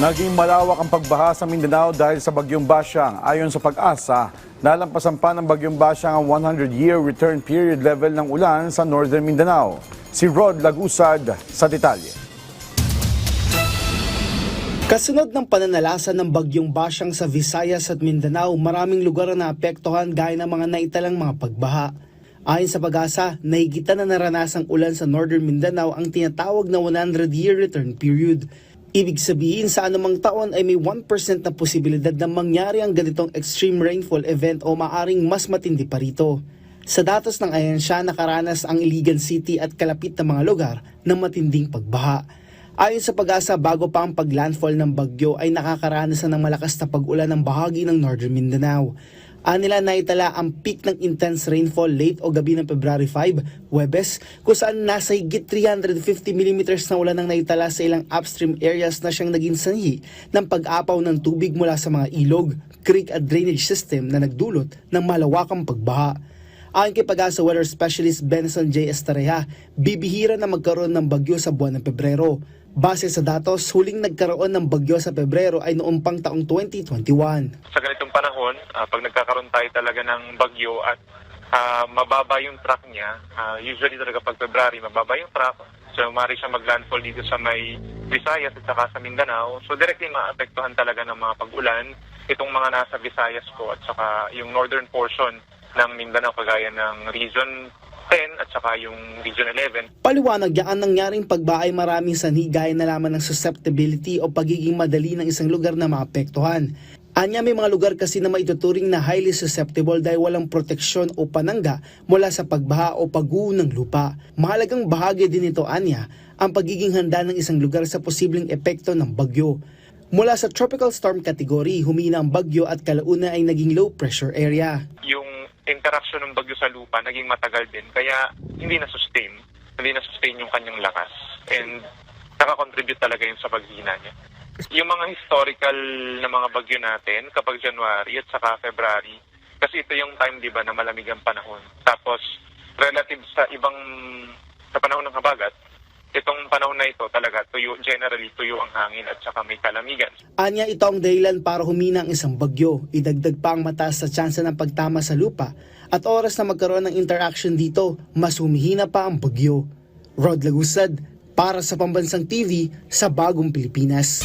Naging malawak ang pagbaha sa Mindanao dahil sa Bagyong Basyang. Ayon sa Pag-asa, nalampasan pa ng Bagyong Basyang ang 100-year return period level ng ulan sa Northern Mindanao. Si Rod Lagusad sa detalye. Kasunod ng pananalasan ng Bagyong Basyang sa Visayas at Mindanao, maraming lugar na naapektuhan gaya ng mga naitalang mga pagbaha. Ayon sa Pag-asa, nahigitan na naranasang ulan sa Northern Mindanao ang tinatawag na 100-year return period. Ibig sabihin sa anumang taon ay may 1% na posibilidad na mangyari ang ganitong extreme rainfall event o maaring mas matindi pa rito. Sa datos ng ahensya, nakaranas ang Iligan City at kalapit na mga lugar ng matinding pagbaha. Ayon sa Pag-asa, bago pa ang paglandfall ng bagyo ay nakakaranas ng malakas na pag-ulan ng bahagi ng Northern Mindanao. Anila naitala ang peak ng intense rainfall late o gabi ng February 5, Huwebes, kung saan nasa higit 350 mm na ulan ang naitala sa ilang upstream areas na siyang naging sanhi ng pag-apaw ng tubig mula sa mga ilog, creek at drainage system na nagdulot ng malawakang pagbaha. Ayon kay Pag-asa Weather Specialist Benson J. Estareja, bibihira na magkaroon ng bagyo sa buwan ng Pebrero. Base sa datos, huling nagkaroon ng bagyo sa Pebrero ay noong pang taong 2021. Sa ganitong panahon, pag nagkakaroon tayo talaga ng bagyo at mababa yung track niya, usually talaga pag February, mababa yung track, so maaari siya maglandfall dito sa may Visayas at saka sa Mindanao. So directly maapektuhan talaga ng mga pag-ulan itong mga nasa Visayas po at saka yung northern portion ng Mindanao kagaya ng Region 10 at saka yung Region 11. Paliwanag niya ang nangyaring pagbaha ay maraming sanhi gaya na lamang ng susceptibility o pagiging madali ng isang lugar na maapektuhan. Anya may mga lugar kasi na maituturing na highly susceptible dahil walang proteksyon o panangga mula sa pagbaha o pagguho ng lupa. Mahalagang bahagi din ito, anya, ang pagiging handa ng isang lugar sa posibleng epekto ng bagyo. Mula sa tropical storm category, humina ang bagyo at kalauna ay naging low pressure area. Yung interaction ng bagyo sa lupa naging matagal din kaya hindi na-sustain yung kanyang lakas and nakakontribute talaga yun sa paghina niya. Yung mga historical na mga bagyo natin kapag January at saka February, kasi ito yung time, di ba, na malamig ang panahon. Tapos relative sa panahon ng habagat, itong panahon na ito talaga generally tuyo ang hangin at saka may kalamigan. Anya, ito ang dahilan para humina ang isang bagyo. Idagdag pa ang mataas sa tsansa ng pagtama sa lupa at oras na magkaroon ng interaction dito, mas humihina pa ang bagyo. Rod Lagusad, para sa Pambansang TV sa Bagong Pilipinas.